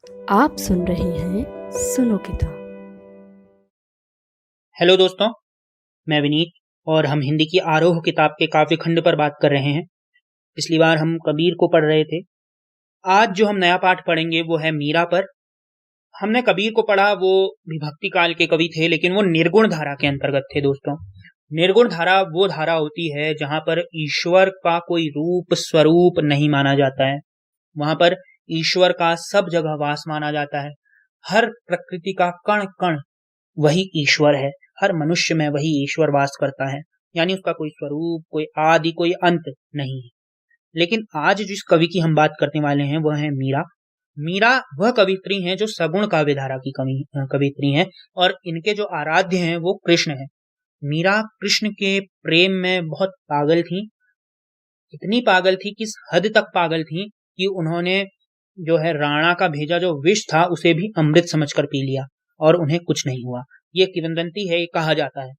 आप सुन रहे हैं सुनो किताब। हेलो दोस्तों, मैं विनीत और हम हिंदी की आरोह किताब के काव्य खंड पर बात कर रहे हैं। पिछली बार हम कबीर को पढ़ रहे थे। आज जो हम नया पाठ पढ़ेंगे वो है मीरा पर। हमने कबीर को पढ़ा, वो भी भक्ति काल के कवि थे, लेकिन वो निर्गुण धारा के अंतर्गत थे दोस्तों। निर्गुण धारा वो धारा होती है जहां पर ईश्वर का कोई रूप स्वरूप नहीं माना जाता है। वहां पर ईश्वर का सब जगह वास माना जाता है। हर प्रकृति का कण कण वही ईश्वर है। हर मनुष्य में वही ईश्वर वास करता है, यानी उसका कोई स्वरूप, कोई आदि, कोई अंत नहीं है। लेकिन आज जिस कवि की हम बात करने वाले हैं वह है मीरा। मीरा वह कवित्री हैं जो सगुण काव्य धारा की कवित्री हैं, और इनके जो आराध्य हैं वो कृष्ण हैं। मीरा कृष्ण के प्रेम में बहुत पागल थी। इतनी पागल थी, किस हद तक पागल थी कि उन्होंने जो है राणा का भेजा जो विष था उसे भी अमृत समझकर पी लिया और उन्हें कुछ नहीं हुआ। ये किंवदंती है, ये कहा जाता है।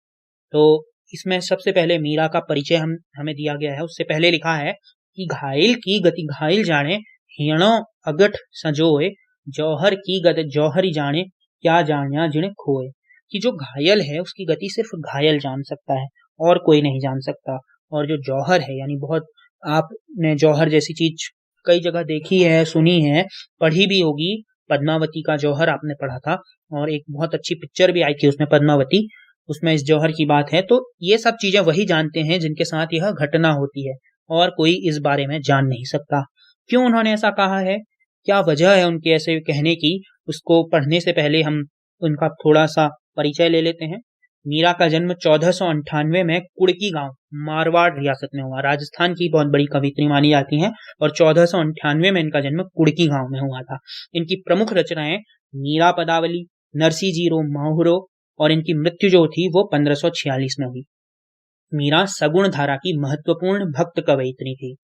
तो इसमें सबसे पहले मीरा का परिचय हमें दिया गया है। उससे पहले लिखा है कि घायल की गति घायल जाने, हियणों अगठ संजोए, जौहर की गति जौहर ही जाने, क्या जानिया जिन्हें खोए। कि जो घायल है उसकी गति सिर्फ घायल जान सकता है और कोई नहीं जान सकता। और जो जौहर है, यानी बहुत, आपने जौहर जैसी चीज कई जगह देखी है, सुनी है, पढ़ी भी होगी। पद्मावती का जौहर आपने पढ़ा था, और एक बहुत अच्छी पिक्चर भी आई थी उसमें, पद्मावती। उसमें इस जौहर की बात है। तो ये सब चीजें वही जानते हैं जिनके साथ यह घटना होती है, और कोई इस बारे में जान नहीं सकता। क्यों उन्होंने ऐसा कहा है, क्या वजह है उनके ऐसे कहने की, उसको पढ़ने से पहले हम उनका थोड़ा सा परिचय ले लेते हैं। मीरा का जन्म 1498 में कुड़की गांव, मारवाड़ रियासत में हुआ। राजस्थान की बहुत बड़ी कवित्री मानी जाती हैं, और 1498 में इनका जन्म कुड़की गांव में हुआ था। इनकी प्रमुख रचनाएं मीरा पदावली, नरसी जीरो माहुरो, और इनकी मृत्यु जो थी वो 1546 में हुई। मीरा सगुण धारा की महत्वपूर्ण भक्त कवयित्री थी।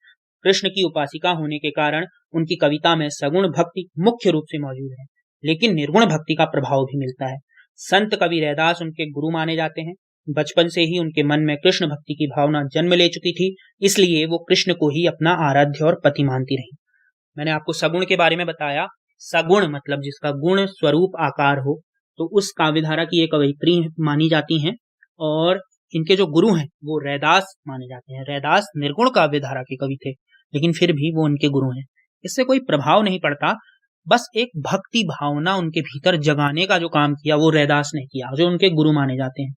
कृष्ण की उपासिका होने के कारण उनकी कविता में सगुण भक्ति मुख्य रूप से मौजूद है, लेकिन निर्गुण भक्ति का प्रभाव भी मिलता है। संत कवि रैदास उनके गुरु माने जाते हैं। बचपन से ही उनके मन में कृष्ण भक्ति की भावना जन्म ले चुकी थी, इसलिए वो कृष्ण को ही अपना आराध्य और पति मानती रही। मैंने आपको सगुण के बारे में बताया। सगुण मतलब जिसका गुण स्वरूप आकार हो, तो उस काव्यधारा की एक कवयित्री मानी जाती हैं। और इनके जो गुरु हैं वो रैदास माने जाते हैं। रैदास निर्गुण काव्यधारा के कवि थे, लेकिन फिर भी वो उनके गुरु हैं। इससे कोई प्रभाव नहीं पड़ता, बस एक भक्ति भावना उनके भीतर जगाने का जो काम किया वो रैदास ने किया, जो उनके गुरु माने जाते हैं।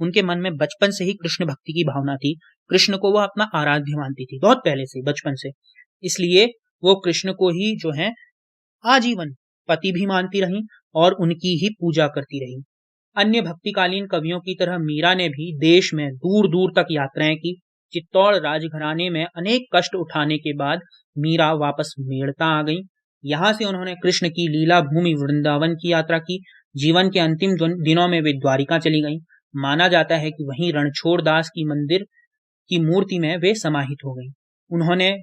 उनके मन में बचपन से ही कृष्ण भक्ति की भावना थी। कृष्ण को वह अपना आराध्य मानती थी, बहुत पहले से, बचपन से। इसलिए वो कृष्ण को ही जो है आजीवन पति भी मानती रहीं और उनकी ही पूजा करती रहीं। अन्य भक्तिकालीन कवियों की तरह मीरा ने भी देश में दूर दूर तक यात्राएं की। चित्तौड़ राजघराने में अनेक कष्ट उठाने के बाद मीरा वापस मेड़ता आ गईं। यहाँ से उन्होंने कृष्ण की लीला भूमि वृंदावन की यात्रा की। जीवन के अंतिम दिनों में वे द्वारिका चली गईं। माना जाता है कि वहीं रणछोड़ दास की मंदिर की मूर्ति में वे समाहित हो गईं। उन्होंने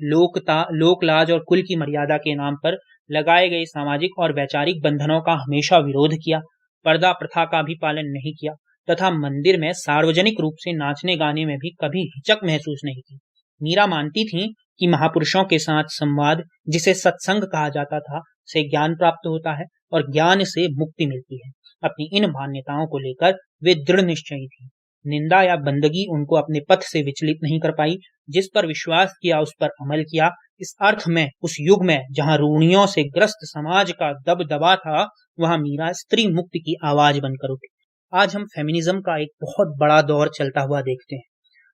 लोकलाज और कुल की मर्यादा के नाम पर लगाए गए सामाजिक और वैचारिक बंधनों का हमेशा विरोध किया। पर्दा प्रथा का भी पालन नहीं किया, तथा मंदिर में सार्वजनिक रूप से नाचने गाने में भी कभी हिचक महसूस नहीं की। मीरा मानती थीं कि महापुरुषों के साथ संवाद, जिसे सत्संग कहा जाता था, से ज्ञान प्राप्त होता है और ज्ञान से मुक्ति मिलती है। अपनी इन मान्यताओं को लेकर वे दृढ़ निश्चयी थी। निंदा या बंदगी उनको अपने पथ से विचलित नहीं कर पाई। जिस पर विश्वास किया उस पर अमल किया। इस अर्थ में उस युग में जहां रूढ़ियों से ग्रस्त समाज का दबदबा था, वहां मीरा स्त्री मुक्ति की आवाज बनकर उठी। आज हम फेमिनिज्म का एक बहुत बड़ा दौर चलता हुआ देखते हैं।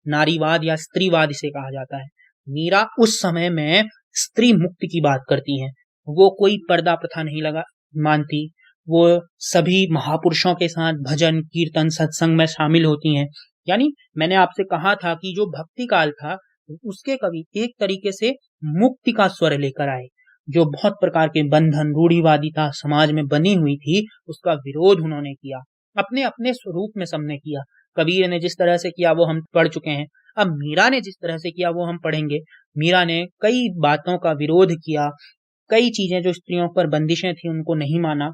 नारीवाद या स्त्रीवाद इसे कहा जाता है। मीरा उस समय में स्त्री मुक्ति की बात करती हैं। वो कोई पर्दा प्रथा नहीं लगा मानती। वो सभी महापुरुषों के साथ भजन कीर्तन सत्संग में शामिल होती हैं। यानी मैंने आपसे कहा था कि जो भक्ति काल था उसके कवि एक तरीके से मुक्ति का स्वर लेकर आए। जो बहुत प्रकार के बंधन रूढ़िवादिता समाज में बनी हुई थी, उसका विरोध उन्होंने किया। अपने अपने स्वरूप में सबने किया। कबीर ने जिस तरह से किया वो हम पढ़ चुके हैं। अब मीरा ने जिस तरह से किया वो हम पढ़ेंगे। मीरा ने कई बातों का विरोध किया। कई चीजें जो स्त्रियों पर बंदिशें थी उनको नहीं माना।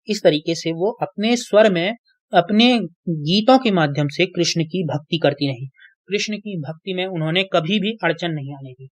इस तरीके से वो अपने स्वर में, अपने गीतों के माध्यम से कृष्ण की भक्ति करती रही। कृष्ण की भक्ति में उन्होंने कभी भी अड़चन नहीं आने दी।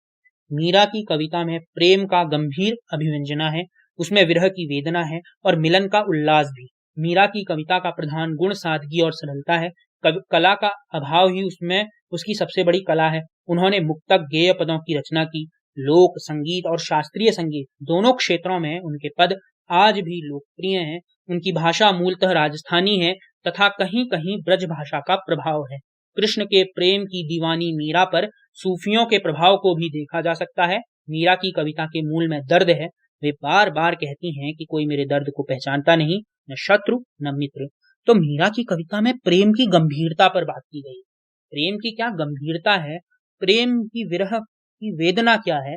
मीरा की कविता में प्रेम का गंभीर अभिव्यंजना है। उसमें विरह की वेदना है और मिलन का उल्लास भी। मीरा की कविता का प्रधान गुण सादगी और सरलता है। कला का अभाव ही उसमें उसकी सबसे बड़ी कला है। उन्होंने मुक्तक गेय पदों की रचना की। लोक संगीत और शास्त्रीय संगीत दोनों क्षेत्रों में उनके पद आज भी लोकप्रिय हैं। उनकी भाषा मूलतः राजस्थानी है तथा कहीं कहीं ब्रज भाषा का प्रभाव है। कृष्ण के प्रेम की दीवानी मीरा पर सूफियों के प्रभाव को भी देखा जा सकता है। मीरा की कविता के मूल में दर्द है। वे बार बार कहती हैं कि कोई मेरे दर्द को पहचानता नहीं, न शत्रु न मित्र। तो मीरा की कविता में प्रेम की गंभीरता पर बात की गई। प्रेम की क्या गंभीरता है, प्रेम की विरह की वेदना क्या है।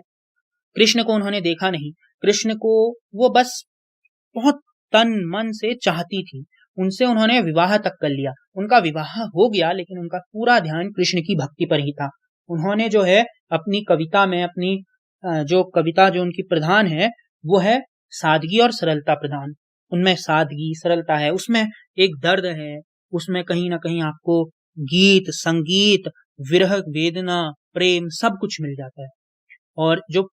कृष्ण को उन्होंने देखा नहीं, कृष्ण को वो बस बहुत तन मन से चाहती थी। उनसे उन्होंने विवाह तक कर लिया, उनका विवाह हो गया, लेकिन उनका पूरा ध्यान कृष्ण की भक्ति पर ही था। उन्होंने जो है अपनी कविता में अपनी जो कविता जो उनकी प्रधान है वो है सादगी और सरलता प्रधान। उनमें सादगी सरलता है, उसमें एक दर्द है, उसमें कहीं ना कहीं आपको गीत संगीत विरह वेदना प्रेम सब कुछ मिल जाता है। और जो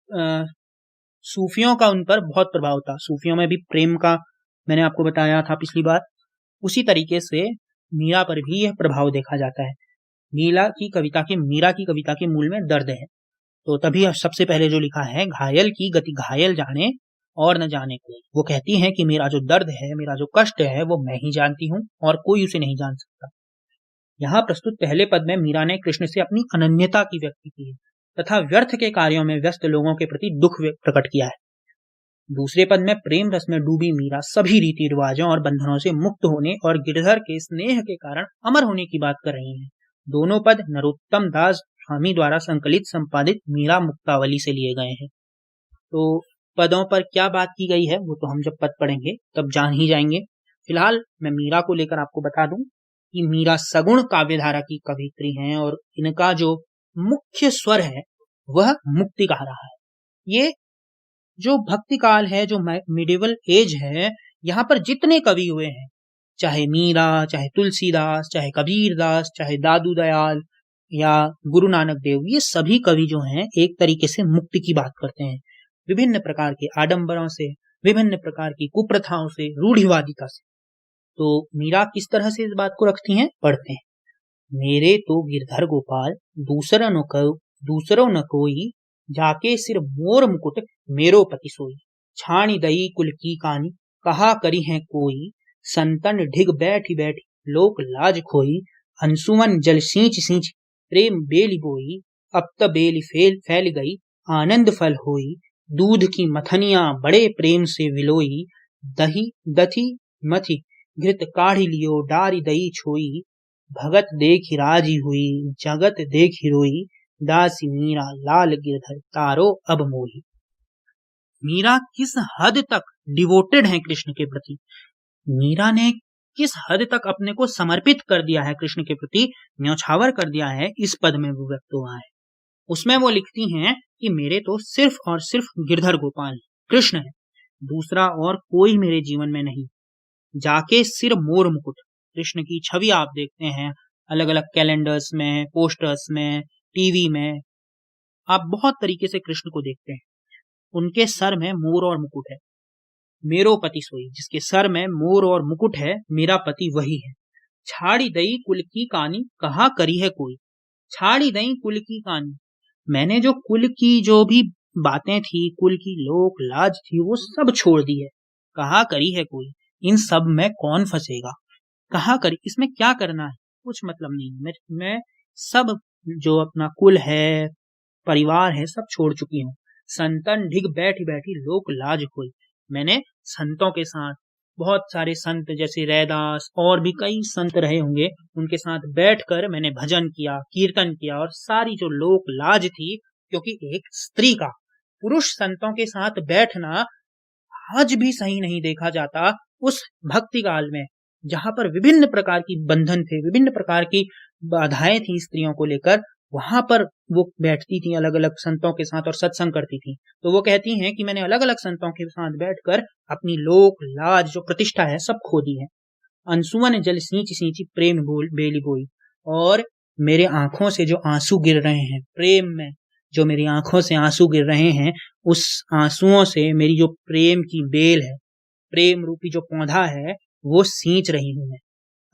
सूफियों का उन पर बहुत प्रभाव था, सूफियों में भी प्रेम का मैंने आपको बताया था पिछली बार, उसी तरीके से मीरा पर भी यह प्रभाव देखा जाता है। मीरा की कविता के मूल में दर्द है। तो तभी सबसे पहले जो लिखा है, घायल की गति घायल जाने और न जाने कोई। वो कहती हैं कि मेरा जो दर्द है, मेरा जो कष्ट है, वो मैं ही जानती हूँ और कोई उसे नहीं जान सकता। यहाँ प्रस्तुत पहले पद में मीरा ने कृष्ण से अपनी अनन्यता की व्यक्ति की है तथा व्यर्थ के कार्यों में व्यस्त लोगों के प्रति दुख प्रकट किया है। दूसरे पद में प्रेम रस में डूबी मीरा सभी रीति रिवाजों और बंधनों से मुक्त होने और गिरधर के स्नेह के कारण अमर होने की बात कर रही हैं। दोनों पद नरोत्तम दास स्वामी द्वारा संकलित संपादित मीरा मुक्तावली से लिए गए हैं। तो पदों पर क्या बात की गई है वो तो हम जब पद पढ़ेंगे तब जान ही जाएंगे। फिलहाल मैं मीरा को लेकर आपको बता दूं कि मीरा सगुण काव्यधारा की कवित्री हैं और इनका जो मुख्य स्वर है वह मुक्ति कहा रहा है। ये जो भक्ति काल है, जो मिडिवल एज है, यहाँ पर जितने कवि हुए हैं, चाहे मीरा, चाहे तुलसीदास, चाहे कबीरदास, चाहे दादू दयाल या गुरु नानक देव, ये सभी कवि जो हैं एक तरीके से मुक्ति की बात करते हैं। विभिन्न प्रकार के आडंबरों से, विभिन्न प्रकार की कुप्रथाओं से, रूढ़िवादिता से। तो मीरा किस तरह से इस बात को रखती हैं, पढ़ते हैं। मेरे तो गिरधर गोपाल दूसरो न कोई, जाके सिर मोर मुकुट मेरो पति सोई। छाणी दई कुल की कानी, कहा करी है कोई, संतन ढिग बैठी बैठी लोक लाज खोई। अंशुमन जल सींच सींच प्रेम बेली बोई, अब त बेली फैल गई आनंद फल होई। दूध की मथनिया बड़े प्रेम से विलोई, दही दथी मथी घृत काढ़ी लियो डारी दई छोई। भगत देखी राजी हुई, जगत देखी रोई, दासी मीरा लाल गिरधर तारो अब मोही। मीरा किस हद तक डिवोटेड है कृष्ण के प्रति, मीरा ने किस हद तक अपने को समर्पित कर दिया है कृष्ण के प्रति, न्यौछावर कर दिया है, इस पद में वो व्यक्त हुआ है। उसमें वो लिखती हैं कि मेरे तो सिर्फ और सिर्फ गिरधर गोपाल कृष्ण है, दूसरा और कोई मेरे जीवन में नहीं। जाके सिर मोर मुकुट, कृष्ण की छवि आप देखते हैं अलग अलग कैलेंडर्स में, पोस्टर्स में, टीवी में, आप बहुत तरीके से कृष्ण को देखते हैं। उनके सर में मोर और मुकुट है। मेरो पति सोई, जिसके सर में मोर और मुकुट है, मेरा पति वही है। छाड़ी दई कुल की कहानी, कहा करी है कोई। छाड़ी दई कुल की कहानी, मैंने जो कुल की जो भी बातें थी, कुल की लोक लाज थी, वो सब छोड़ दी है। कहा करी है कोई, इन सब में कौन फंसेगा। कहा करी, इसमें क्या करना है, कुछ मतलब नहीं। मैं सब जो अपना कुल है, परिवार है, सब छोड़ चुकी हूँ। संतन ढिग बैठी बैठी लोक लाज खोई, मैंने संतों के साथ, बहुत सारे संत जैसे रैदास और भी कई संत रहे होंगे, उनके साथ बैठकर मैंने भजन किया, कीर्तन किया, और सारी जो लोक लाज थी, क्योंकि एक स्त्री का पुरुष संतों के साथ बैठना आज भी सही नहीं देखा जाता। उस भक्ति काल में जहां पर विभिन्न प्रकार की बंधन थे, विभिन्न प्रकार की बाधाएं थी स्त्रियों को लेकर, वहां पर वो बैठती थी अलग अलग संतों के साथ और सत्संग करती थी। तो वो कहती हैं कि मैंने अलग अलग संतों के साथ बैठकर अपनी लोक लाज जो प्रतिष्ठा है सब खो दी है। अंसुअन जल सींची सींची प्रेम बेली बोई, और मेरे आंखों से जो आंसू गिर रहे हैं प्रेम में, जो मेरी आंखों से आंसू गिर रहे हैं, उस आंसुओं से मेरी जो प्रेम की बेल है, प्रेम रूपी जो पौधा है, वो सींच रही हूं मैं।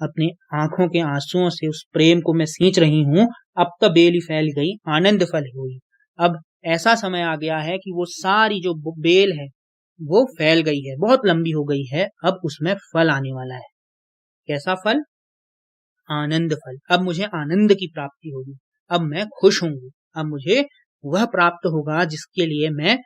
अपने आंखों के आंसुओं से उस प्रेम को मैं सींच रही हूं। अब तो बेल फैल गई, आनंद फल हुई। अब ऐसा समय आ गया है कि वो सारी जो बेल है वो फैल गई है, बहुत लंबी हो गई है। अब उसमें फल आने वाला है। कैसा फल? आनंद फल। अब मुझे आनंद की प्राप्ति होगी। अब मैं खुश होंगी। अब मुझे वह प्राप्त होगा जिसके लिए मैं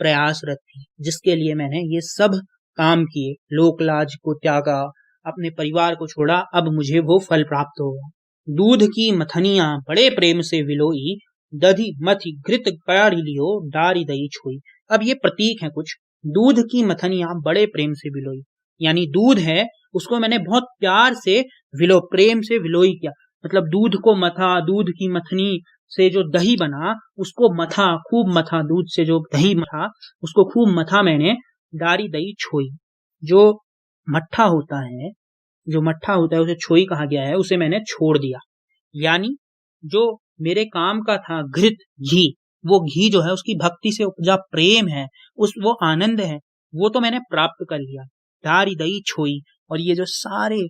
प्रयासरत थी, जिसके लिए मैंने ये सब काम किए, लोक लाज को त्यागा, अपने परिवार को छोड़ा। अब मुझे वो फल प्राप्त होगा। दूध की मथनिया बड़े प्रेम से विलोई, दधि मथि घृत कयारी लियो, डारी दई छोई। अब ये प्रतीक है कुछ। दूध की मथनिया बड़े प्रेम से विलोई, यानी दूध है, उसको मैंने बहुत प्यार से प्रेम से विलोई किया। मतलब दूध को मथा, दूध की मथनी से जो दही बना उसको मथा, खूब मथा, दूध से जो दही मथा उसको खूब मथा मैंने। डारी दही छोई, जो मट्ठा होता है, जो मट्ठा होता है उसे छोई कहा गया है, उसे मैंने छोड़ दिया। यानी जो मेरे काम का था घृत, घी, वो घी जो है उसकी भक्ति से उपजा प्रेम है, उस वो आनंद है, वो तो मैंने प्राप्त कर लिया। डारी दही छोई, और ये जो सारे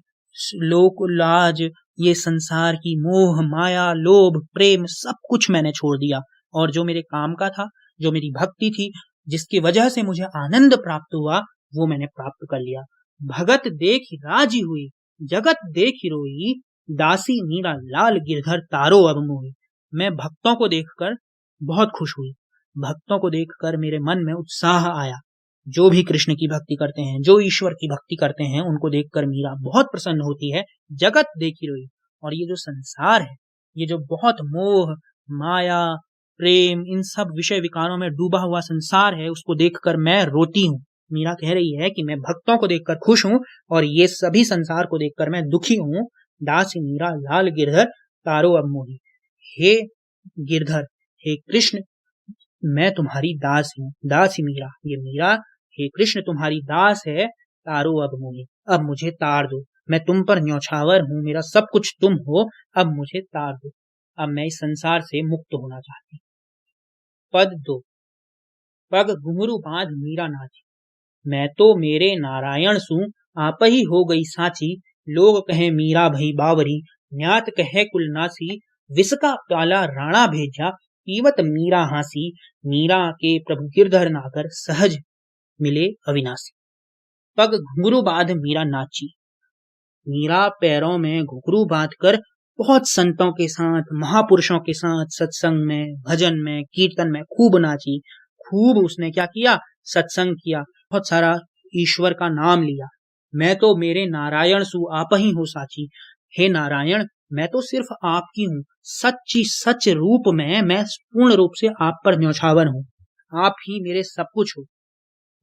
लोक लाज, ये संसार की मोह माया लोभ प्रेम सब कुछ मैंने छोड़ दिया। और जो मेरे काम का था, जो मेरी भक्ति थी, जिसकी वजह से मुझे आनंद प्राप्त हुआ, वो मैंने प्राप्त कर लिया। भगत देखि राजी हुई, जगत देखि रोई, दासी मीरा लाल गिरधर तारो अब मोही। मैं भक्तों को देखकर बहुत खुश हुई। भक्तों को देखकर मेरे मन में उत्साह आया। जो भी कृष्ण की भक्ति करते हैं, जो ईश्वर की भक्ति करते हैं, उनको देखकर मीरा बहुत प्रसन्न होती है। जगत देखी रोई, और ये जो संसार है, ये जो बहुत मोह माया प्रेम इन सब विषय विकारों में डूबा हुआ संसार है, उसको देखकर मैं रोती हूँ। मीरा कह रही है कि मैं भक्तों को देखकर खुश हूँ और ये सभी संसार को देखकर मैं दुखी हूँ। दास मीरा लाल गिरधर तारो अब मोही। हे गिरधर, हे कृष्ण, मैं तुम्हारी दास हूँ। दास ही मीरा, ये मीरा, हे कृष्ण तुम्हारी दास है। तारो अब मोही, अब मुझे तार दो। मैं तुम पर न्यौछावर हूँ, मेरा सब कुछ तुम हो, अब मुझे तार दो। अब मैं इस संसार से मुक्त होना चाहती। पद 2। पग घुंघरू बांध मीरा नाची, मैं तो मेरे नारायण सू, आप ही हो गई साची। लोग कहे मीरा भई बावरी, न्यात कहे कुलनासी। विष का प्याला राणा भेजा, पीवत मीरा हासी। मीरा के प्रभु गिरधर नागर, सहज मिले अविनाशी। पग घुंघरू बांध मीरा नाची। मीरा पैरों में घुंघरू बांधकर बहुत संतों के साथ, महापुरुषों के साथ सत्संग में, भजन में, कीर्तन में खूब नाची। खूब उसने क्या किया? सत्संग किया, बहुत सारा ईश्वर का नाम लिया। मैं तो मेरे नारायण सु, आप ही हो साची। हे नारायण, मैं तो सिर्फ आपकी हूँ, सच्ची सच रूप में मैं पूर्ण रूप से आप पर न्यौछावर हूँ। आप ही मेरे सब कुछ हो।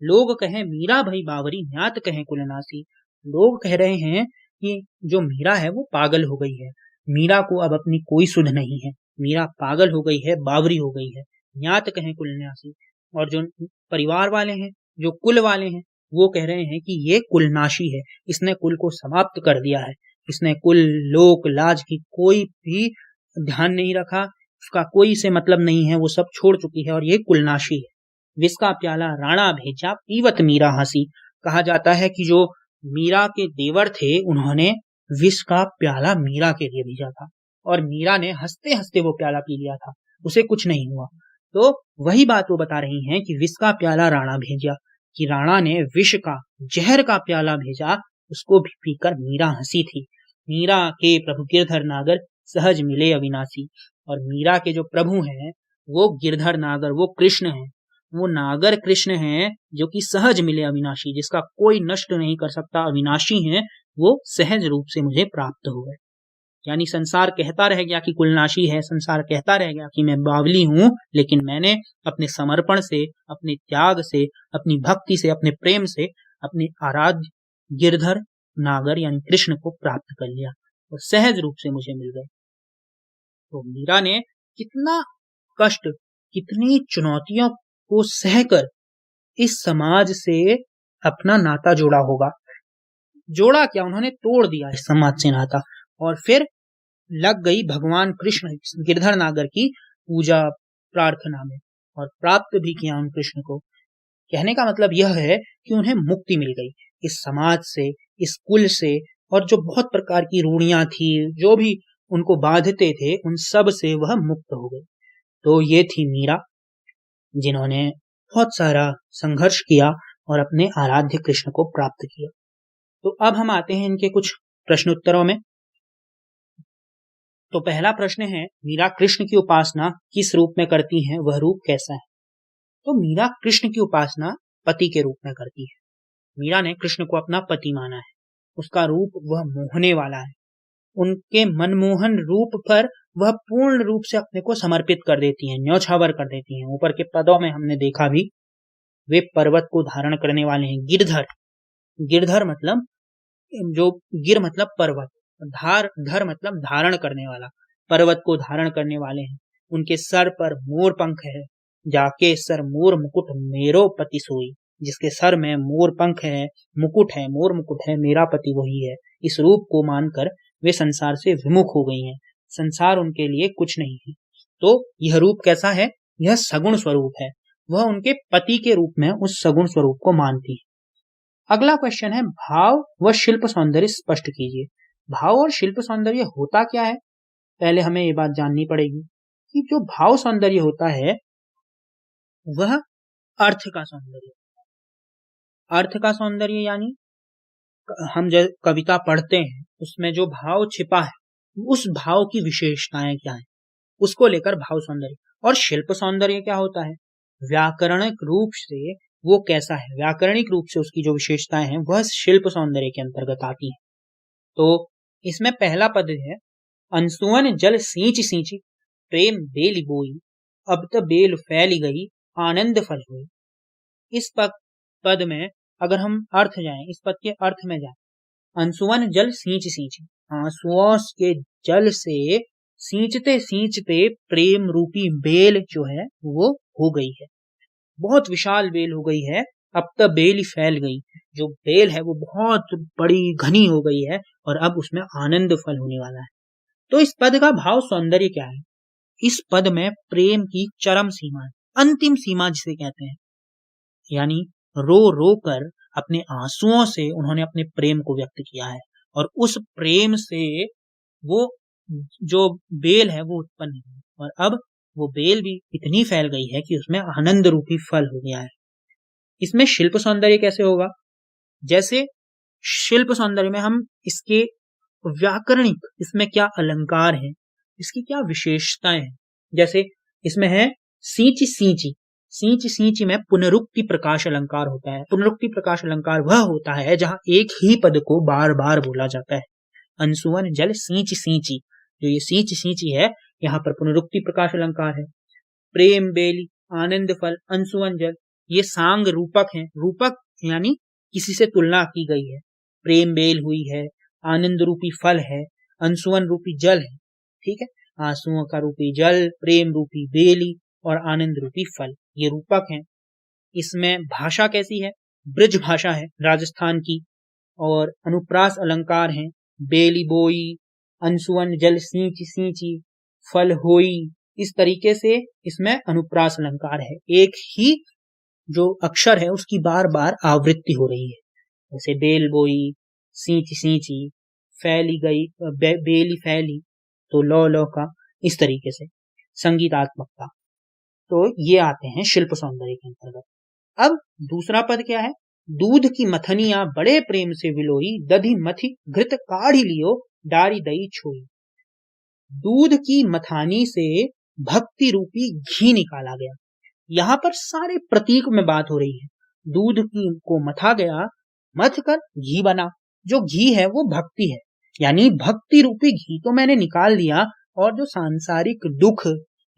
लोग कहें मीरा भई बावरी, न्यात कहें कुलनासी। लोग कह रहे हैं कि जो मीरा है वो पागल हो गई है, मीरा को अब अपनी कोई सुध नहीं है, मीरा पागल हो गई है, बावरी हो गई है। न्यात कहें कुलनासी, और जो परिवार वाले हैं, जो कुल वाले हैं, वो कह रहे हैं कि ये कुलनाशी है, इसने कुल को समाप्त कर दिया है, इसने कुल लोक लाज की कोई भी ध्यान नहीं रखा, उसका कोई से मतलब नहीं है, वो सब छोड़ चुकी है और ये कुलनाशी है। विष का प्याला राणा भेजा, पीवत मीरा हंसी। कहा जाता है कि जो मीरा के देवर थे, उन्होंने विष का प्याला मीरा के लिए भेजा था और मीरा ने हंसते हंसते वो प्याला पी लिया था, उसे कुछ नहीं हुआ। तो वही बात वो बता रही हैं कि विष का प्याला राणा भेजा, कि राणा ने विष का, जहर का प्याला भेजा, उसको भी पीकर मीरा हंसी थी। मीरा के प्रभु गिरधर नागर, सहज मिले अविनाशी। और मीरा के जो प्रभु हैं वो गिरधर नागर, वो कृष्ण हैं, वो नागर कृष्ण हैं, जो कि सहज मिले अविनाशी, जिसका कोई नष्ट नहीं कर सकता, अविनाशी हैं, वो सहज रूप से मुझे प्राप्त हो गए। यानी संसार कहता रह गया कि कुलनाशी है, संसार कहता रह गया कि मैं बावली हूं, लेकिन मैंने अपने समर्पण से, अपने त्याग से, अपनी भक्ति से, अपने प्रेम से अपने आराध्य गिरधर नागर यानी कृष्ण को प्राप्त कर लिया और सहज रूप से मुझे मिल गए। तो मीरा ने कितना कष्ट, कितनी चुनौतियों को सहकर इस समाज से अपना नाता जोड़ा होगा। जोड़ा क्या, उन्होंने तोड़ दिया इस समाज से नाता, और फिर लग गई भगवान कृष्ण गिरधर नागर की पूजा प्रार्थना में और प्राप्त भी किया उन कृष्ण को। कहने का मतलब यह है कि उन्हें मुक्ति मिल गई इस समाज से, इस कुल से, और जो बहुत प्रकार की रूढ़ियां थी, जो भी उनको बांधते थे, उन सब से वह मुक्त हो गई। तो ये थी मीरा, जिन्होंने बहुत सारा संघर्ष किया और अपने आराध्य कृष्ण को प्राप्त किया। तो अब हम आते हैं इनके कुछ प्रश्नोत्तरों में। तो पहला प्रश्न है, मीरा कृष्ण की उपासना किस रूप में करती हैं, वह रूप कैसा है? तो मीरा कृष्ण की उपासना पति के रूप में करती है। मीरा ने कृष्ण को अपना पति माना है। उसका रूप वह मोहने वाला है। उनके मनमोहन रूप पर वह पूर्ण रूप से अपने को समर्पित कर देती हैं, न्यौछावर कर देती हैं। ऊपर के पदों में हमने देखा भी, वे पर्वत को धारण करने वाले हैं। गिरधर, गिरधर मतलब जो गिर मतलब पर्वत, धर मतलब धारण करने वाला, पर्वत को धारण करने वाले हैं। उनके सर पर मोर पंख है। जाके सर मोर मुकुट मेरो पति सोई, जिसके सर में मोर पंख है, मुकुट है, मोर मुकुट है, मेरा पति वही है। इस रूप को मानकर वे संसार से विमुख हो गई हैं। संसार उनके लिए कुछ नहीं है। तो यह रूप कैसा है? यह सगुण स्वरूप है। वह उनके पति के रूप में उस सगुण स्वरूप को मानती है। अगला क्वेश्चन है, भाव व शिल्प सौंदर्य स्पष्ट कीजिए। भाव और शिल्प सौंदर्य होता क्या है? पहले हमें ये बात जाननी पड़ेगी कि जो भाव सौंदर्य होता है वह अर्थ का सौंदर्य। अर्थ का सौंदर्य यानी हम जब कविता पढ़ते हैं उसमें जो भाव छिपा है, उस भाव की विशेषताएं क्या है, उसको लेकर भाव सौंदर्य। और शिल्प सौंदर्य क्या होता है? व्याकरणिक रूप से वो कैसा है, व्याकरणिक रूप से उसकी जो विशेषताएं हैं वह शिल्प सौंदर्य के अंतर्गत आती है। तो इसमें पहला पद है, अंसुअन जल सींच सींची प्रेम बेल बोई, अब त बेल फैल गई आनंद फल हुई। इस पद में अगर हम अर्थ जाएं, इस पद के अर्थ में जाएं, अंसुअन जल सींच सींची, आंसुओं के जल से सींचते सींचते प्रेम रूपी बेल जो है वो हो गई है, बहुत विशाल बेल हो गई है। अब तक बेल ही फैल गई, जो बेल है वो बहुत बड़ी घनी हो गई है और अब उसमें आनंद फल होने वाला है। तो इस पद का भाव सौंदर्य क्या है? इस पद में प्रेम की चरम सीमा है, अंतिम सीमा जिसे कहते हैं। यानी रो रो कर अपने आंसुओं से उन्होंने अपने प्रेम को व्यक्त किया है और उस प्रेम से वो जो बेल है वो उत्पन्न हुई और अब वो बेल भी इतनी फैल गई है कि उसमें आनंद रूपी फल हो गया है। इसमें शिल्प सौंदर्य कैसे होगा? जैसे शिल्प सौंदर्य में हम इसके व्याकरणिक, इसमें क्या अलंकार है, इसकी क्या विशेषताएं हैं। जैसे इसमें है सींच सींची, सींच सींची में पुनरुक्ति प्रकाश अलंकार होता है। पुनरुक्ति प्रकाश अलंकार वह होता है जहां एक ही पद को बार बार बोला जाता है। अंसुअन जल सींच सींची, जो ये सींच सींची है, यहाँ पर पुनरुक्ति प्रकाश अलंकार है। प्रेम बेली, आनंद फल, अंसुअन जल, ये सांग रूपक हैं। रूपक यानी किसी से तुलना की गई है। प्रेम बेल हुई है, आनंद रूपी फल है, अंसुअन रूपी जल है। ठीक है, आंसुओं का रूपी जल, प्रेम रूपी बेली और आनंद रूपी फल, ये रूपक हैं। इसमें भाषा कैसी है? ब्रज भाषा है राजस्थान की, और अनुप्रास अलंकार हैं। बेली बोई, अंसुअन जल सींच सींची, फल होई, इस तरीके से इसमें अनुप्रास अलंकार है। एक ही जो अक्षर है उसकी बार बार आवृत्ति हो रही है। जैसे बेल बोई, सींच सींची, फैली गई, बेली फैली, तो लो का, इस तरीके से संगीतात्मकता। तो ये आते हैं शिल्प सौंदर्य के अंतर्गत। अब दूसरा पद क्या है? दूध की मथनिया बड़े प्रेम से विलोई, दधी मथी घृत काढ़ी लियो, डारी दई छोई। दूध की मथानी से भक्ति रूपी घी निकाला गया। यहाँ पर सारे प्रतीक में बात हो रही है। दूध की को मथा गया, मथ कर घी बना। जो घी है वो भक्ति है, यानी भक्ति रूपी घी तो मैंने निकाल दिया, और जो सांसारिक दुख,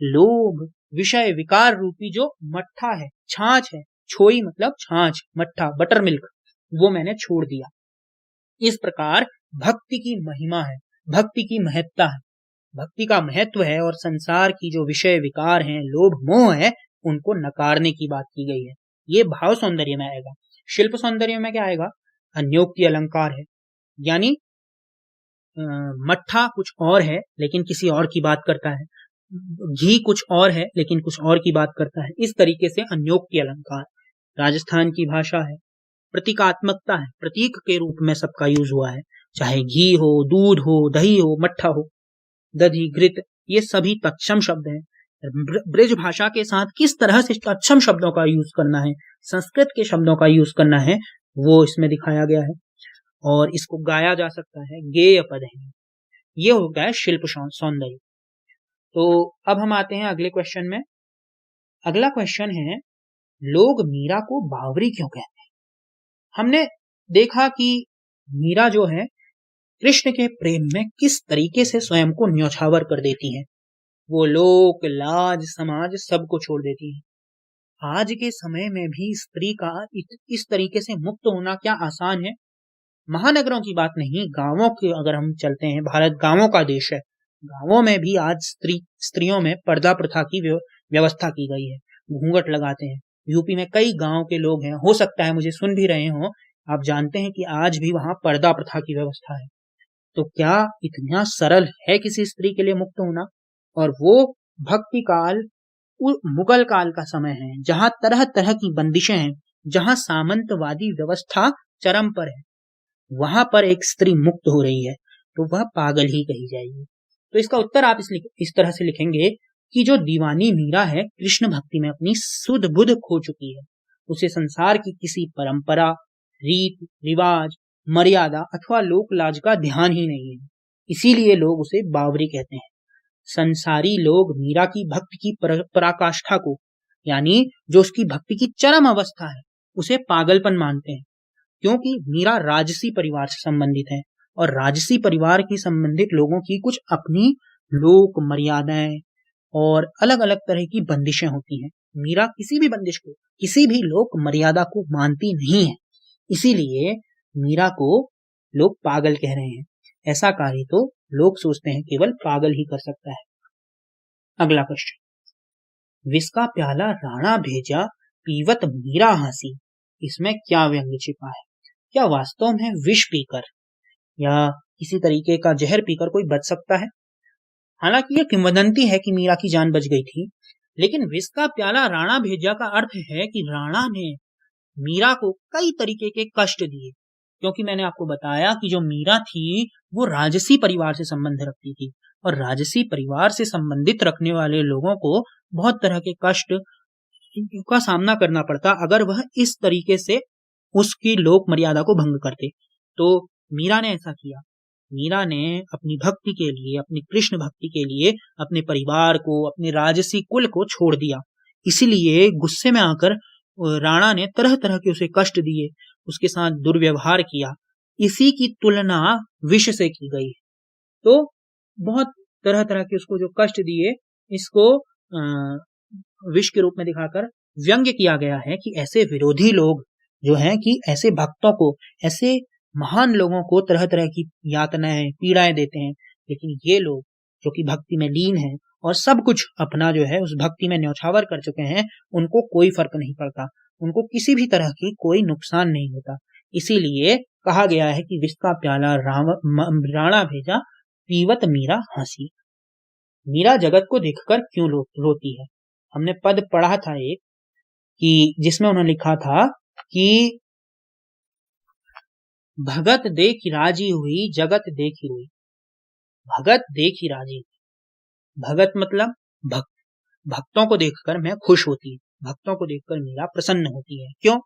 लोभ, विषय विकार रूपी जो मट्ठा है, छाछ है, छोई मतलब छाछ, मट्ठा, बटर मिल्क, वो मैंने छोड़ दिया। इस प्रकार भक्ति की महिमा है, भक्ति की महत्ता है, भक्ति का महत्व है, और संसार की जो विषय विकार हैं, लोभ मोह है, उनको नकारने की बात की गई है। ये भाव सौंदर्य में आएगा। शिल्प सौंदर्य में क्या आएगा? अन्योक्ति अलंकार है, यानी मट्ठा कुछ और है लेकिन किसी और की बात करता है। घी कुछ और है लेकिन कुछ और की बात करता है। इस तरीके से अन्योक्ति अलंकार राजस्थान की भाषा है, प्रतीकात्मकता है, प्रतीक के रूप में सबका यूज हुआ है, चाहे घी हो, दूध हो, दही हो, मट्ठा हो, दधी, घृत, ये सभी तत्सम शब्द हैं। ब्रज भाषा के साथ किस तरह से तत्सम शब्दों का यूज करना है, संस्कृत के शब्दों का यूज करना है, वो इसमें दिखाया गया है और इसको गाया जा सकता है। गेय पद है, ये हो गया शिल्प सौंदर्य। तो अब हम आते हैं अगले क्वेश्चन में। अगला क्वेश्चन है, लोग मीरा को बावरी क्यों कहते हैं? हमने देखा कि मीरा जो है कृष्ण के प्रेम में किस तरीके से स्वयं को न्यौछावर कर देती है। वो लोक, लाज, समाज सबको छोड़ देती है। आज के समय में भी स्त्री का इस तरीके से मुक्त होना क्या आसान है? महानगरों की बात नहीं, गांवों की अगर हम चलते हैं, भारत गांवों का देश है। गांवों में भी आज स्त्रियों में पर्दा प्रथा की व्यवस्था की गई है, घूंघट लगाते हैं। यूपी में कई गांव के लोग हैं, हो सकता है मुझे सुन भी रहे हो, आप जानते हैं कि आज भी वहां पर्दा प्रथा की व्यवस्था है। तो क्या इतना सरल है किसी स्त्री के लिए मुक्त होना? और वो भक्ति काल, मुगल काल का समय है, जहां तरह तरह की बंदिशें हैं, जहां सामंतवादी व्यवस्था चरम पर है, वहां पर एक स्त्री मुक्त हो रही है, तो वह पागल ही कही जाएगी। तो इसका उत्तर आप इस तरह से लिखेंगे कि जो दीवानी मीरा है, कृष्ण भक्ति में अपनी सुध बुध खो चुकी है। उसे संसार की किसी परंपरा, रीत रिवाज, मर्यादा अथवा लोक लाज का ध्यान ही नहीं है, इसीलिए लोग उसे बावरी कहते हैं। संसारी लोग मीरा की भक्ति की पराकाष्ठा को, यानी जो उसकी भक्ति की चरम अवस्था है, उसे पागलपन मानते हैं, क्योंकि मीरा राजसी परिवार से संबंधित है और राजसी परिवार की संबंधित लोगों की कुछ अपनी लोक मर्यादाएं और अलग अलग तरह की बंदिशें होती हैं। मीरा किसी भी बंदिश को, किसी भी लोक मर्यादा को मानती नहीं है, इसीलिए मीरा को लोग पागल कह रहे हैं। ऐसा कार्य तो लोग सोचते हैं केवल पागल ही कर सकता है। अगला क्वेश्चन, विष का प्याला राणा भेजा, पीवत मीरा हंसी, इसमें क्या व्यंग्य छिपा है? क्या वास्तव में विष पीकर या किसी तरीके का जहर पीकर कोई बच सकता है? हालांकि यह किंवदंती है कि मीरा की जान बच गई थी, लेकिन विष का प्याला राणा भेजा का अर्थ है कि राणा ने मीरा को कई तरीके के कष्ट दिए, क्योंकि मैंने आपको बताया कि जो मीरा थी वो राजसी परिवार से संबंध रखती थी और राजसी परिवार से संबंधित रखने वाले लोगों को बहुत तरह के कष्ट का सामना करना पड़ता अगर वह इस तरीके से उसकी लोक मर्यादा को भंग करते। तो मीरा ने ऐसा किया। मीरा ने अपनी भक्ति के लिए, अपनी कृष्ण भक्ति के लिए अपने परिवार को, अपने राजसी कुल को छोड़ दिया। इसीलिए गुस्से में आकर राणा ने तरह तरह के उसे कष्ट दिए, उसके साथ दुर्व्यवहार किया। इसी की तुलना विष से की गई है। तो बहुत तरह तरह के उसको जो कष्ट दिए, इसको विष के रूप में दिखाकर व्यंग्य किया गया है कि ऐसे विरोधी लोग जो हैं कि ऐसे भक्तों को, ऐसे महान लोगों को तरह तरह की यातनाएं, पीड़ाएं देते हैं, लेकिन ये लोग जो कि भक्ति में लीन हैं और सब कुछ अपना जो है उस भक्ति में न्यौछावर कर चुके हैं, उनको कोई फर्क नहीं पड़ता, उनको किसी भी तरह की कोई नुकसान नहीं होता। इसीलिए कहा गया है कि विष का प्याला राणा भेजा, पीवत मीरा हंसी। मीरा जगत को देखकर क्यों रोती है? हमने पद पढ़ा था एक कि जिसमें उन्होंने लिखा था कि भगत देखी राजी हुई, जगत देखी रोई। भगत देखी राजी हुई, भगत मतलब भक्त, भक्तों को देखकर मैं खुश होती है, भक्तों को देखकर मीरा प्रसन्न होती है। क्यों?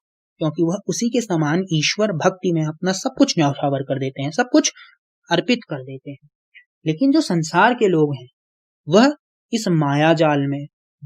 क्योंकि वह उसी के समान ईश्वर भक्ति में अपना सब कुछ न्यौछावर कर देते हैं, सब कुछ अर्पित कर देते हैं। लेकिन जो संसार के लोग हैं, वह इस माया जाल में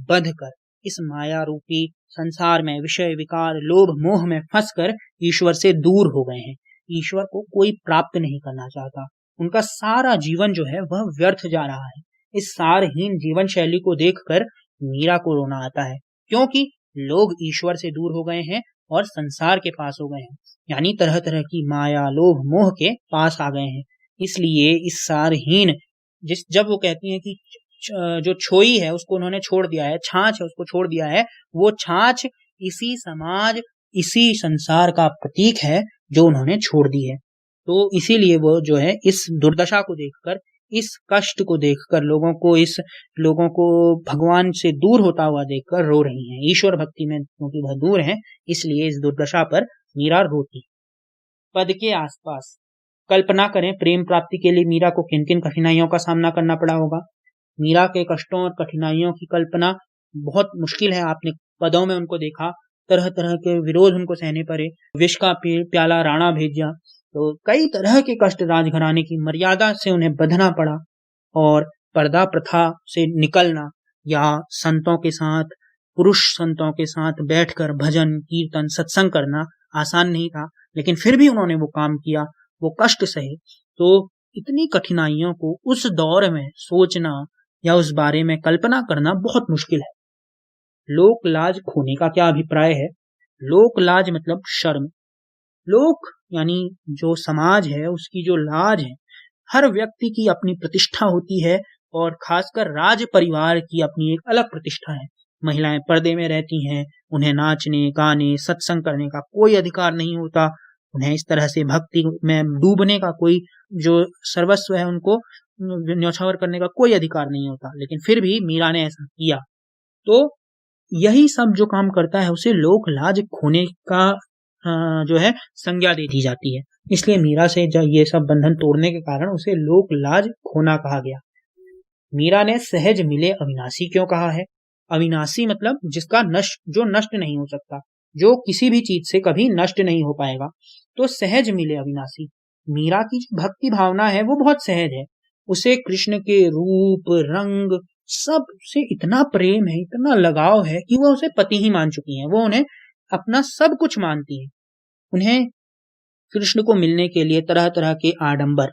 बंध कर, इस माया रूपी संसार में विषय विकार लोभ मोह में फंसकर ईश्वर से दूर हो गए हैं। ईश्वर को कोई प्राप्त नहीं करना चाहता, उनका सारा जीवन जो है वह व्यर्थ जा रहा है। इस सारहीन जीवन शैली को देखकर मीरा को रोना आता है, क्योंकि लोग ईश्वर से दूर हो गए हैं और संसार के पास हो गए हैं, यानी तरह तरह की माया लोभ मोह के पास आ गए हैं। इसलिए इस सारहीन, जब वो कहती हैं कि जो छोई है उसको उन्होंने छोड़ दिया है, छाछ है उसको छोड़ दिया है, वो छाछ इसी समाज, इसी संसार का प्रतीक है जो उन्होंने छोड़ दी है। तो इसीलिए वो जो है इस दुर्दशा को देखकर इस कष्ट को देखकर, लोगों को भगवान से दूर होता हुआ देखकर रो रही हैं। ईश्वर भक्ति में क्योंकि वह दूर हैं, इसलिए इस दुर्दशा पर मीरा रोती। पद के आसपास कल्पना करें प्रेम प्राप्ति के लिए मीरा को किन किन कठिनाइयों का सामना करना पड़ा होगा। मीरा के कष्टों और कठिनाइयों की कल्पना बहुत मुश्किल है। आपने पदों में उनको देखा, तरह तरह के विरोध उनको सहने पड़े, विष का प्याला राणा भेजा, तो कई तरह के कष्ट राजघराने की मर्यादा से उन्हें बंधना पड़ा। और पर्दा प्रथा से निकलना या पुरुष संतों के साथ बैठकर भजन कीर्तन सत्संग करना आसान नहीं था, लेकिन फिर भी उन्होंने वो काम किया, वो कष्ट सहे। तो इतनी कठिनाइयों को उस दौर में सोचना या उस बारे में कल्पना करना बहुत मुश्किल है। लोक लाज खोने का क्या अभिप्राय है? लोक लाज मतलब शर्म। लोक यानी जो समाज है, उसकी जो लाज है, हर व्यक्ति की अपनी प्रतिष्ठा होती है और खासकर राज परिवार की अपनी एक अलग प्रतिष्ठा है। महिलाएं पर्दे में रहती हैं, उन्हें नाचने गाने सत्संग करने का कोई अधिकार नहीं होता, उन्हें इस तरह से भक्ति में डूबने का कोई जो सर्वस्व है उनको न्यौछावर करने का कोई अधिकार नहीं होता। लेकिन फिर भी मीरा ने ऐसा किया, तो यही सब जो काम करता है उसे लोक लाज खोने का जो है संज्ञा दे दी जाती है। इसलिए मीरा से जब ये सब बंधन तोड़ने के कारण उसे लोक लाज खोना कहा गया। मीरा ने सहज मिले अविनाशी क्यों कहा है? अविनाशी मतलब जिसका जो नष्ट नहीं हो सकता, जो किसी भी चीज से कभी नष्ट नहीं हो पाएगा। तो सहज मिले अविनाशी, मीरा की जो भक्ति भावना है वो बहुत सहज है। उसे कृष्ण के रूप रंग सब से इतना प्रेम है, इतना लगाव है कि वो उसे पति ही मान चुकी हैं। वो उन्हें अपना सब कुछ मानती है। उन्हें कृष्ण को मिलने के लिए तरह तरह के आडंबर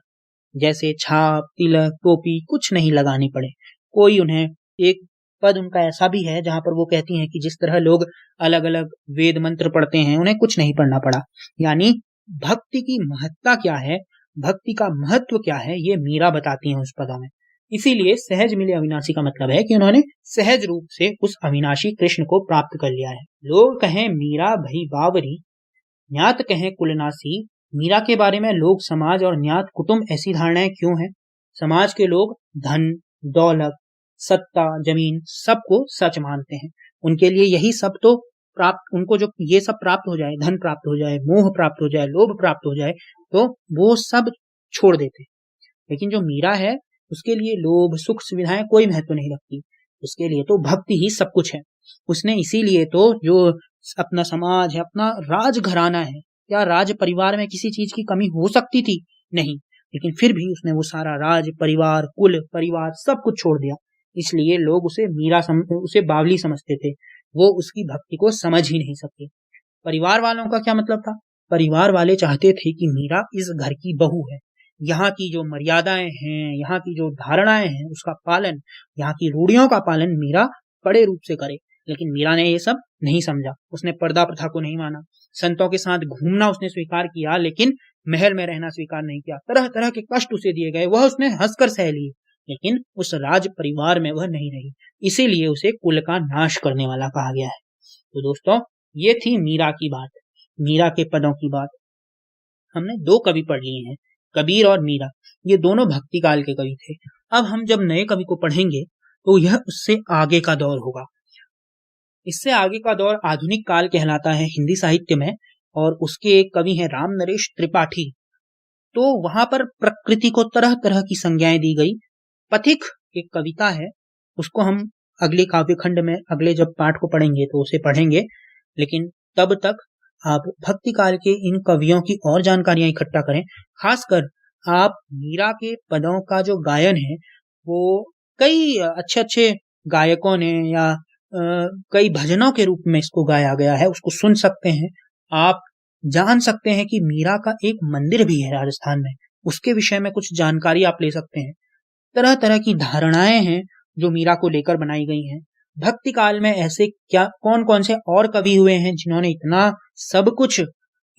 जैसे छाप तिलक टोपी कुछ नहीं लगानी पड़े। कोई उन्हें एक पद उनका ऐसा भी है जहां पर वो कहती हैं कि जिस तरह लोग अलग अलग वेद मंत्र पढ़ते हैं, उन्हें कुछ नहीं पढ़ना पड़ा। यानी भक्ति की महत्ता क्या है, भक्ति का महत्व क्या है, ये मीरा बताती हैं उस पदा में। इसीलिए सहज मिले अविनाशी का मतलब है कि उन्होंने सहज रूप से उस अविनाशी कृष्ण को प्राप्त कर लिया है। लोग कहें मीरा भई बावरी, न्यात कहें कुलनासी। मीरा के बारे में लोग समाज और न्यात कुटुंब ऐसी धारणाएं क्यों हैं? समाज के लोग धन दौलत सत्ता जमीन सबको सच मानते हैं। उनके लिए यही सब तो प्राप्त, उनको जो ये सब प्राप्त हो जाए, धन प्राप्त हो जाए, मोह प्राप्त हो जाए, लोभ प्राप्त हो जाए, तो वो सब छोड़ देते। लेकिन जो मीरा है उसके लिए लोभ सुख सुविधाएं कोई महत्व नहीं रखती। उसके लिए तो भक्ति ही सब कुछ है। उसने इसीलिए तो जो अपना समाज है, अपना राजघराना है, क्या राज परिवार में किसी चीज की कमी हो सकती थी? नहीं। लेकिन फिर भी उसने वो सारा राज परिवार कुल परिवार सब कुछ छोड़ दिया। इसलिए लोग उसे बावली समझते थे। वो उसकी भक्ति को समझ ही नहीं सकते। परिवार वालों का क्या मतलब था? परिवार वाले चाहते थे कि मीरा इस घर की बहू है, यहाँ की जो मर्यादाएं हैं, यहाँ की जो धारणाएं हैं उसका पालन, यहाँ की रूढ़ियों का पालन मीरा बड़े रूप से करे। लेकिन मीरा ने ये सब नहीं समझा। उसने पर्दा प्रथा को नहीं माना, संतों के साथ घूमना उसने स्वीकार किया, लेकिन महल में रहना स्वीकार नहीं किया। तरह तरह के कष्ट उसे दिए गए, वह उसने हंसकर सह लिए, लेकिन उस राज परिवार में वह नहीं रही। इसीलिए उसे कुल का नाश करने वाला कहा गया है। तो दोस्तों, ये थी मीरा की बात, मीरा के पदों की बात। हमने दो कवि पढ़ लिए हैं, कबीर और मीरा। ये दोनों भक्ति काल के कवि थे। अब हम जब नए कवि को पढ़ेंगे तो यह उससे आगे का दौर होगा। इससे आगे का दौर आधुनिक काल कहलाता है हिंदी साहित्य में, और उसके एक कवि हैं राम नरेश त्रिपाठी। तो वहां पर प्रकृति को तरह तरह की संज्ञाएं दी गई। पथिक एक कविता है, उसको हम अगले काव्यखंड में अगले जब पाठ को पढ़ेंगे तो उसे पढ़ेंगे। लेकिन तब तक आप भक्ति काल के इन कवियों की और जानकारियां इकट्ठा करें। खासकर आप मीरा के पदों का जो गायन है वो कई अच्छे अच्छे गायकों ने या कई भजनों के रूप में इसको गाया गया है, उसको सुन सकते हैं। आप जान सकते हैं कि मीरा का एक मंदिर भी है राजस्थान में, उसके विषय में कुछ जानकारी आप ले सकते हैं। तरह तरह की धारणाएं हैं जो मीरा को लेकर बनाई गई हैं। भक्ति काल में ऐसे क्या कौन कौन से और कवि हुए हैं जिन्होंने इतना सब कुछ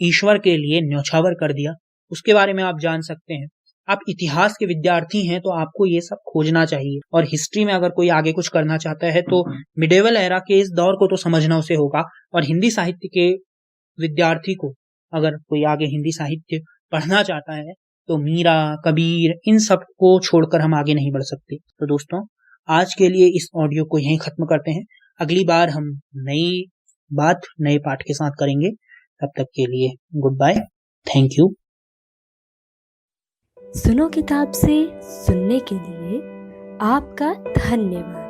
ईश्वर के लिए न्यौछावर कर दिया, उसके बारे में आप जान सकते हैं। आप इतिहास के विद्यार्थी हैं तो आपको ये सब खोजना चाहिए, और हिस्ट्री में अगर कोई आगे कुछ करना चाहता है तो मिडेवल एरा के इस दौर को तो समझना उसे होगा। और हिंदी साहित्य के विद्यार्थी को अगर कोई आगे हिंदी साहित्य पढ़ना चाहता है तो मीरा, कबीर, इन सब को छोड़कर हम आगे नहीं बढ़ सकते। तो दोस्तों, आज के लिए इस ऑडियो को यहीं खत्म करते हैं। अगली बार हम नई बात नए पाठ के साथ करेंगे। तब तक के लिए गुड बाय, थैंक यू। सुनो किताब से सुनने के लिए आपका धन्यवाद।